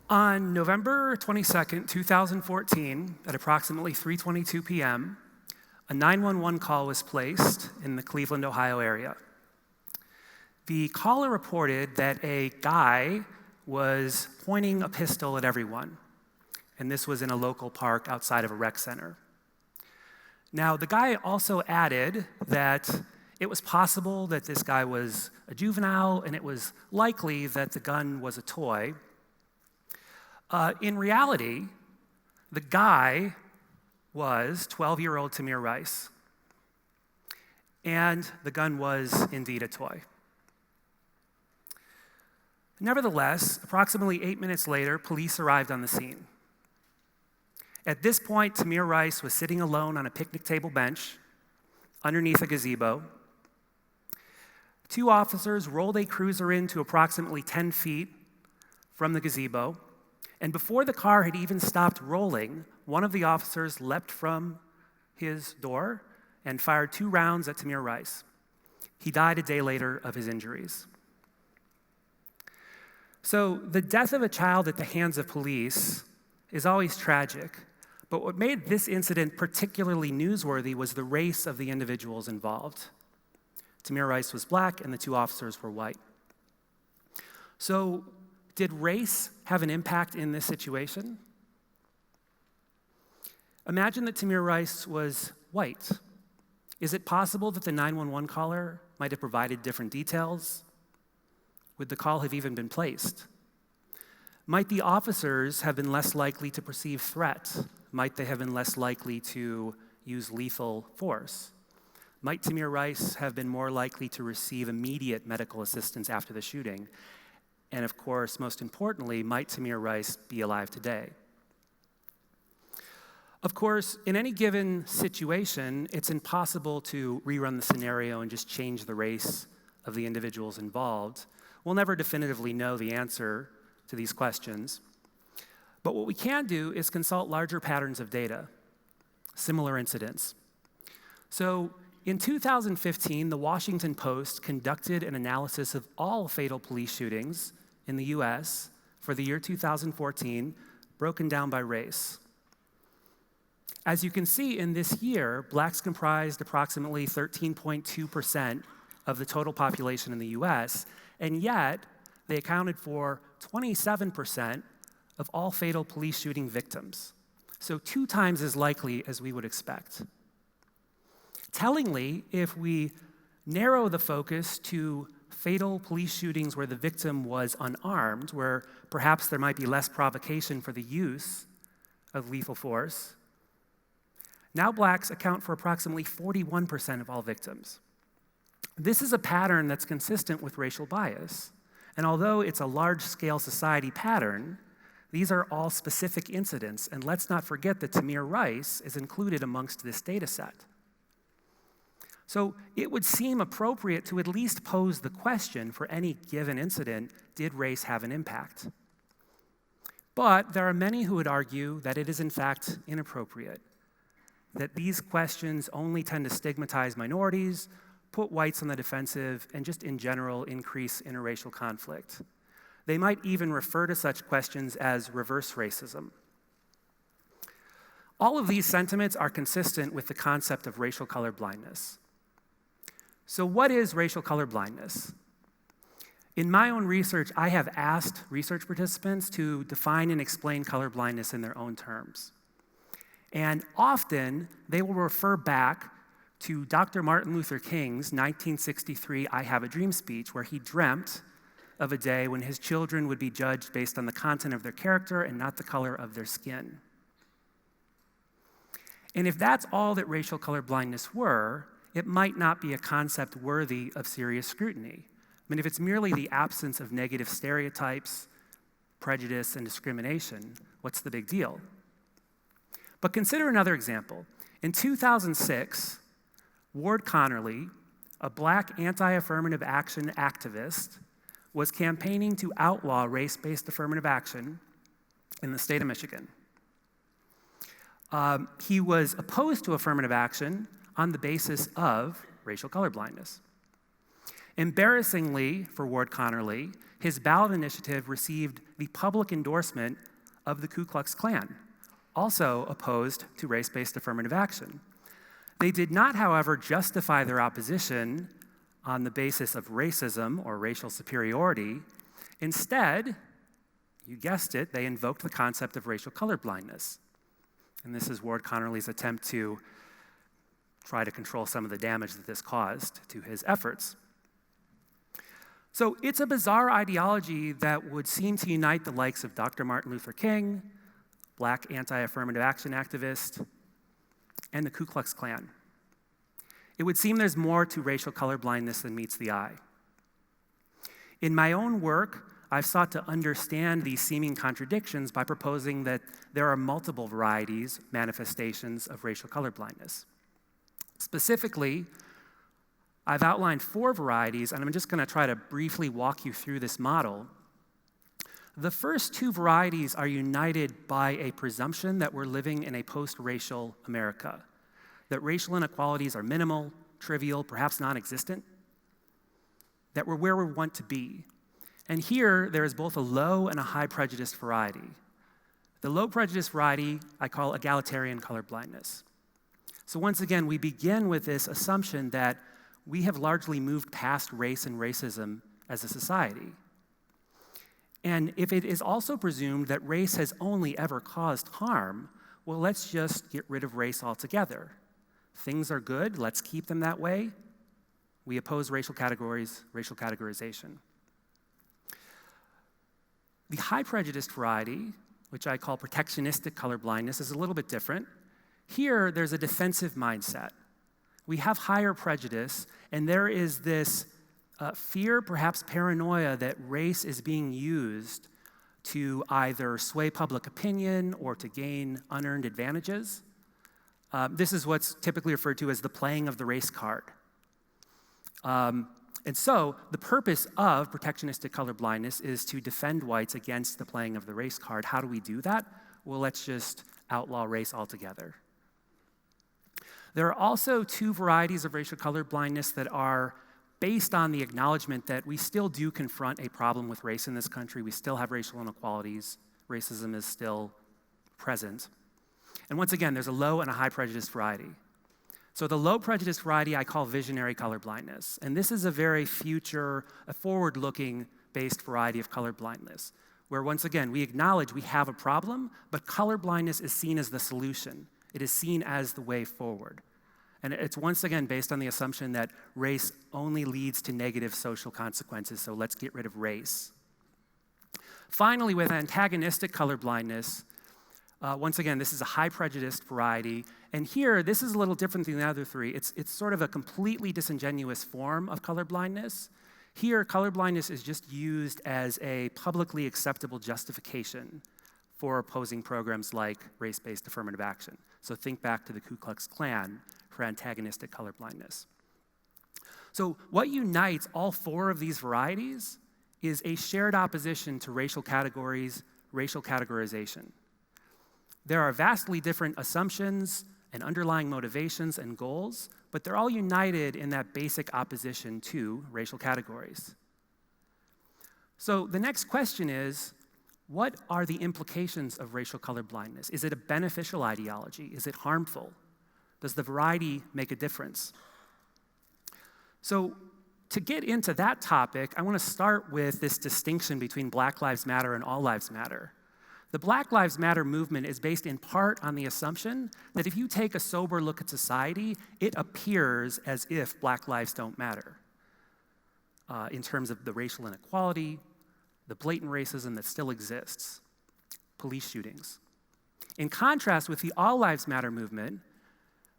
On November 22nd, 2014, at approximately 3:22 p.m., a 911 call was placed in the Cleveland, Ohio area. The caller reported that a guy was pointing a pistol at everyone, and this was in a local park outside of a rec center. Now, the guy also added that it was possible that this guy was a juvenile, and it was likely that the gun was a toy. In reality, the guy was 12-year-old Tamir Rice, and the gun was indeed a toy. Nevertheless, approximately 8 minutes later, police arrived on the scene. At this point, Tamir Rice was sitting alone on a picnic table bench underneath a gazebo. Two officers rolled a cruiser in to approximately 10 feet from the gazebo, and before the car had even stopped rolling, one of the officers leapt from his door and fired 2 rounds at Tamir Rice. He died a day later of his injuries. So the death of a child at the hands of police is always tragic, but what made this incident particularly newsworthy was the race of the individuals involved. Tamir Rice was black and the 2 officers were white. So did race have an impact in this situation? Imagine that Tamir Rice was white. Is it possible that the 911 caller might have provided different details? Would the call have even been placed? Might the officers have been less likely to perceive threat? Might they have been less likely to use lethal force? Might Tamir Rice have been more likely to receive immediate medical assistance after the shooting? And of course, most importantly, might Tamir Rice be alive today? Of course, in any given situation, it's impossible to rerun the scenario and just change the race of the individuals involved. We'll never definitively know the answer to these questions. But what we can do is consult larger patterns of data, similar incidents. So in 2015, the Washington Post conducted an analysis of all fatal police shootings in the US for the year 2014, broken down by race. As you can see, in this year, blacks comprised approximately 13.2% of the total population in the US, and yet they accounted for 27% of all fatal police shooting victims. So 2 times as likely as we would expect. Tellingly, if we narrow the focus to fatal police shootings where the victim was unarmed, where perhaps there might be less provocation for the use of lethal force, now blacks account for approximately 41% of all victims. This is a pattern that's consistent with racial bias. And although it's a large-scale society pattern, these are all specific incidents, and let's not forget that Tamir Rice is included amongst this data set. So it would seem appropriate to at least pose the question for any given incident, did race have an impact? But there are many who would argue that it is in fact inappropriate, that these questions only tend to stigmatize minorities, put whites on the defensive, and just in general increase interracial conflict. They might even refer to such questions as reverse racism. All of these sentiments are consistent with the concept of racial colorblindness. So what is racial colorblindness? In my own research, I have asked research participants to define and explain colorblindness in their own terms. And often, they will refer back to Dr. Martin Luther King's 1963 I Have a Dream speech, where he dreamt of a day when his children would be judged based on the content of their character and not the color of their skin. And if that's all that racial colorblindness were, it might not be a concept worthy of serious scrutiny. I mean, if it's merely the absence of negative stereotypes, prejudice, and discrimination, what's the big deal? But consider another example. In 2006, Ward Connerly, a black anti-affirmative action activist, was campaigning to outlaw race-based affirmative action in the state of Michigan. He was opposed to affirmative action on the basis of racial colorblindness. Embarrassingly for Ward Connerly, his ballot initiative received the public endorsement of the Ku Klux Klan, also opposed to race-based affirmative action. They did not, however, justify their opposition on the basis of racism or racial superiority. Instead, you guessed it, they invoked the concept of racial colorblindness. And this is Ward Connerly's attempt to try to control some of the damage that this caused to his efforts. So it's a bizarre ideology that would seem to unite the likes of Dr. Martin Luther King, Black anti-affirmative action activist, and the Ku Klux Klan. It would seem there's more to racial colorblindness than meets the eye. In my own work, I've sought to understand these seeming contradictions by proposing that there are multiple varieties, manifestations of racial colorblindness. Specifically, I've outlined 4 varieties, and I'm just going to try to briefly walk you through this model. The first 2 varieties are united by a presumption that we're living in a post-racial America, that racial inequalities are minimal, trivial, perhaps non-existent, that we're where we want to be. And here, there is both a low and a high prejudice variety. The low prejudice variety I call egalitarian colorblindness. So once again, we begin with this assumption that we have largely moved past race and racism as a society. And if it is also presumed that race has only ever caused harm, well, let's just get rid of race altogether. Things are good, let's keep them that way. We oppose racial categories, racial categorization. The high prejudiced variety, which I call protectionistic colorblindness, is a little bit different. Here, there's a defensive mindset. We have higher prejudice, and there is this fear, perhaps paranoia, that race is being used to either sway public opinion or to gain unearned advantages. This is what's typically referred to as the playing of the race card. And so the purpose of protectionistic colorblindness is to defend whites against the playing of the race card. How do we do that? Well, let's just outlaw race altogether. There are also 2 varieties of racial colorblindness that are based on the acknowledgement that we still do confront a problem with race in this country. We still have racial inequalities. Racism is still present. And once again, there's a low and a high prejudice variety. So the low prejudice variety I call visionary colorblindness. And this is a very a forward-looking based variety of colorblindness, where once again, we acknowledge we have a problem, but colorblindness is seen as the solution. It is seen as the way forward. And it's once again based on the assumption that race only leads to negative social consequences, so let's get rid of race. Finally, with antagonistic colorblindness, once again, this is a high prejudiced variety. And here, this is a little different than the other 3. It's sort of a completely disingenuous form of colorblindness. Here, colorblindness is just used as a publicly acceptable justification for opposing programs like race-based affirmative action. So think back to the Ku Klux Klan for antagonistic colorblindness. So what unites all 4 of these varieties is a shared opposition to racial categories, racial categorization. There are vastly different assumptions and underlying motivations and goals, but they're all united in that basic opposition to racial categories. So the next question is, what are the implications of racial colorblindness? Is it a beneficial ideology? Is it harmful? Does the variety make a difference? So to get into that topic, I want to start with this distinction between Black Lives Matter and All Lives Matter. The Black Lives Matter movement is based in part on the assumption that if you take a sober look at society, it appears as if Black lives don't matter in terms of the racial inequality, the blatant racism that still exists, police shootings. In contrast with the All Lives Matter movement,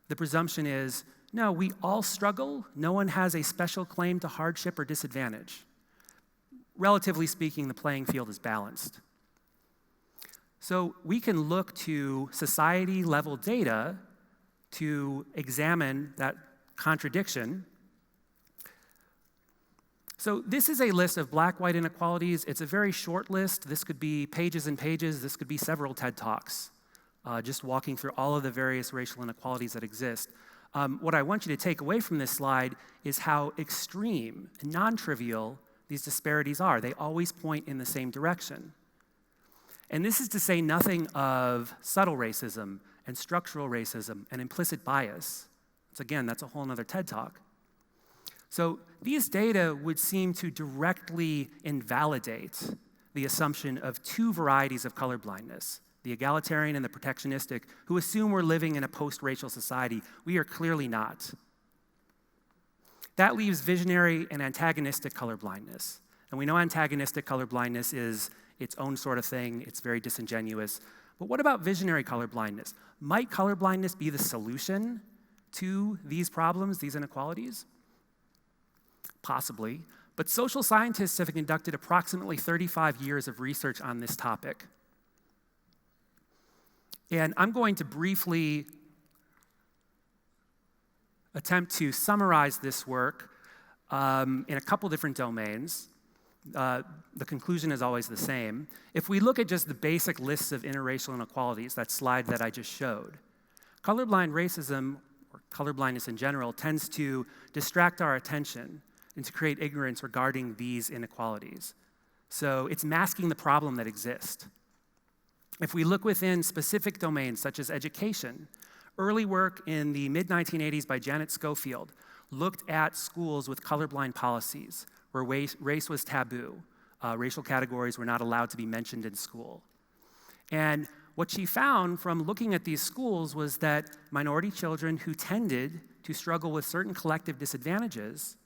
the presumption is, no, we all struggle. No one has a special claim to hardship or disadvantage. Relatively speaking, the playing field is balanced. So we can look to society-level data to examine that contradiction. So this is a list of black-white inequalities. It's a very short list. This could be pages and pages. This could be several TED Talks, just walking through all of the various racial inequalities that exist. what I want you to take away from this slide is how extreme and non-trivial these disparities are. They always point in the same direction. And this is to say nothing of subtle racism and structural racism and implicit bias. So again, that's a whole other TED Talk. So these data would seem to directly invalidate the assumption of two varieties of colorblindness, the egalitarian and the protectionistic, who assume we're living in a post-racial society. We are clearly not. That leaves visionary and antagonistic colorblindness. And we know antagonistic colorblindness is its own sort of thing. It's very disingenuous. But what about visionary colorblindness? Might colorblindness be the solution to these problems, these inequalities? Possibly. But social scientists have conducted approximately 35 years of research on this topic. And I'm going to briefly attempt to summarize this work in a couple different domains. The conclusion is always the same. If we look at just the basic lists of interracial inequalities, that slide that I just showed, colorblind racism, or colorblindness in general, tends to distract our attention and to create ignorance regarding these inequalities. So it's masking the problem that exists. If we look within specific domains such as education, early work in the mid-1980s by Janet Schofield looked at schools with colorblind policies where race was taboo. Racial categories were not allowed to be mentioned in school. And what she found from looking at these schools was that minority children who tended to struggle with certain collective disadvantages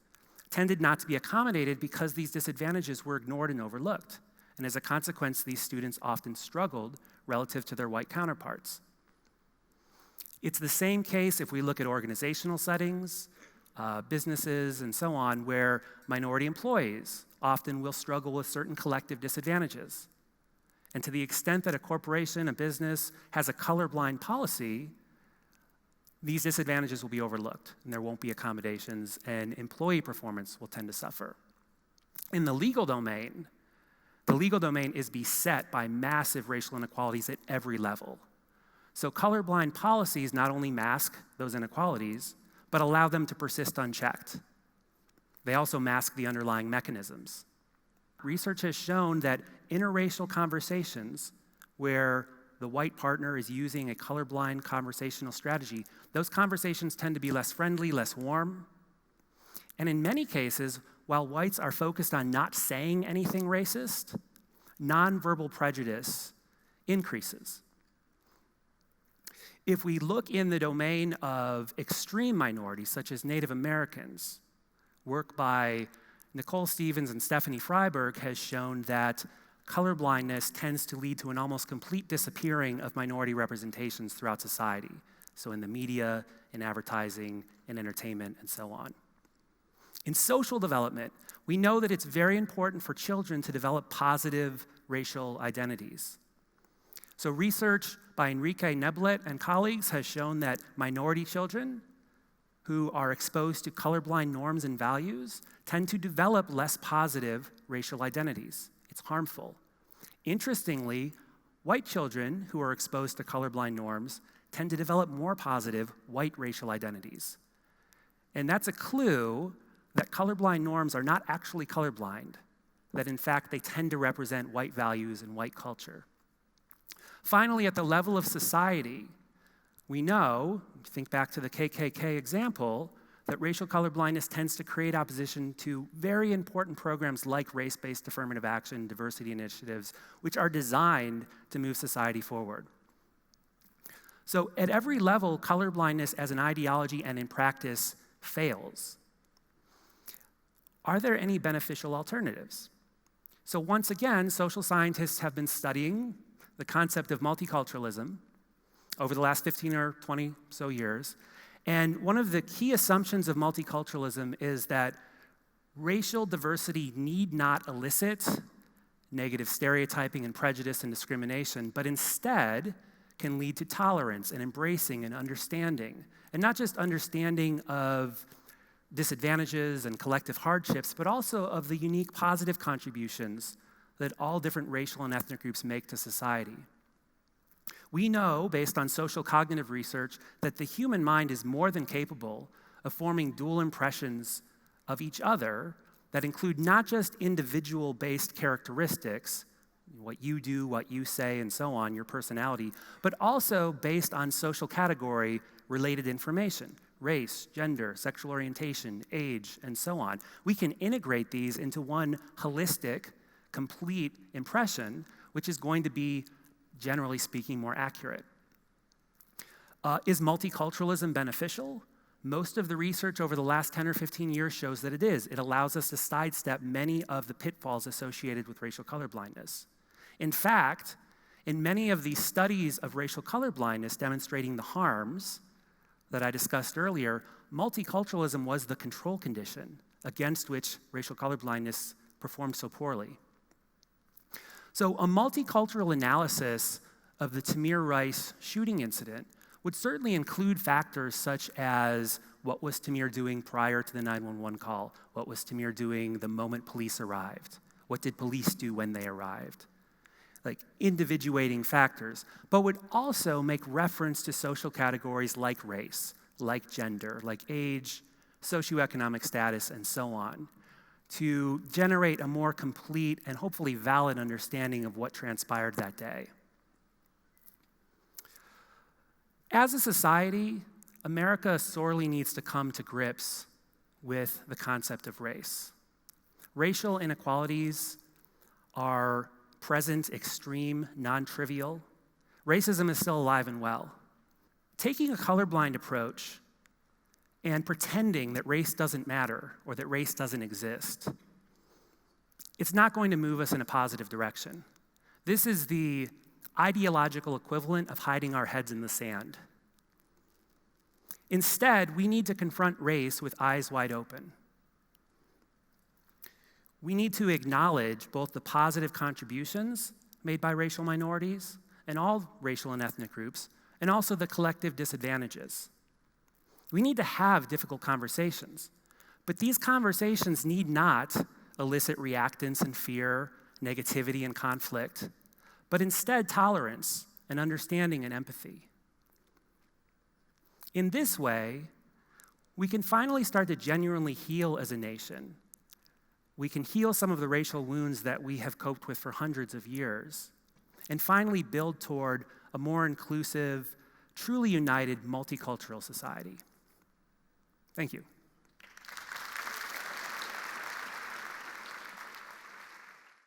tended not to be accommodated because these disadvantages were ignored and overlooked. And as a consequence, these students often struggled relative to their white counterparts. It's the same case if we look at organizational settings, businesses, and so on, where minority employees often will struggle with certain collective disadvantages. And to the extent that a corporation, a business, has a colorblind policy, these disadvantages will be overlooked, and there won't be accommodations, and employee performance will tend to suffer. In the legal domain is beset by massive racial inequalities at every level. So colorblind policies not only mask those inequalities, but allow them to persist unchecked. They also mask the underlying mechanisms. Research has shown that interracial conversations where the white partner is using a colorblind conversational strategy, those conversations tend to be less friendly, less warm. And in many cases, while whites are focused on not saying anything racist, nonverbal prejudice increases. If we look in the domain of extreme minorities, such as Native Americans, work by Nicole Stevens and Stephanie Freiberg has shown that colorblindness tends to lead to an almost complete disappearing of minority representations throughout society. So in the media, in advertising, in entertainment, and so on. In social development, we know that it's very important for children to develop positive racial identities. So research by Enrique Neblet and colleagues has shown that minority children who are exposed to colorblind norms and values tend to develop less positive racial identities. It's harmful. Interestingly, white children who are exposed to colorblind norms tend to develop more positive white racial identities. And that's a clue that colorblind norms are not actually colorblind, that in fact they tend to represent white values and white culture. Finally, at the level of society, we know, think back to the KKK example, that racial colorblindness tends to create opposition to very important programs like race-based affirmative action, diversity initiatives, which are designed to move society forward. So at every level, colorblindness as an ideology and in practice fails. Are there any beneficial alternatives? So once again, social scientists have been studying the concept of multiculturalism over the last 15 or 20 so years. And one of the key assumptions of multiculturalism is that racial diversity need not elicit negative stereotyping and prejudice and discrimination, but instead can lead to tolerance and embracing and understanding. And not just understanding of disadvantages and collective hardships, but also of the unique positive contributions that all different racial and ethnic groups make to society. We know, based on social cognitive research, that the human mind is more than capable of forming dual impressions of each other that include not just individual-based characteristics, what you do, what you say, and so on, your personality, but also based on social category-related information, race, gender, sexual orientation, age, and so on. We can integrate these into one holistic, complete impression, which is going to be, generally speaking, more accurate. Is multiculturalism beneficial? Most of the research over the last 10 or 15 years shows that it is. It allows us to sidestep many of the pitfalls associated with racial colorblindness. In fact, in many of these studies of racial colorblindness demonstrating the harms that I discussed earlier, multiculturalism was the control condition against which racial colorblindness performed so poorly. So a multicultural analysis of the Tamir Rice shooting incident would certainly include factors such as what was Tamir doing prior to the 911 call, what was Tamir doing the moment police arrived, what did police do when they arrived, like individuating factors, but would also make reference to social categories like race, like gender, like age, socioeconomic status, and so on, to generate a more complete and hopefully valid understanding of what transpired that day. As a society, America sorely needs to come to grips with the concept of race. Racial inequalities are present, extreme, non-trivial. Racism is still alive and well. Taking a colorblind approach and pretending that race doesn't matter or that race doesn't exist, it's not going to move us in a positive direction. This is the ideological equivalent of hiding our heads in the sand. Instead, we need to confront race with eyes wide open. We need to acknowledge both the positive contributions made by racial minorities and all racial and ethnic groups, and also the collective disadvantages. We need to have difficult conversations, but these conversations need not elicit reactance and fear, negativity and conflict, but instead tolerance and understanding and empathy. In this way, we can finally start to genuinely heal as a nation. We can heal some of the racial wounds that we have coped with for hundreds of years, and finally build toward a more inclusive, truly united, multicultural society. Thank you.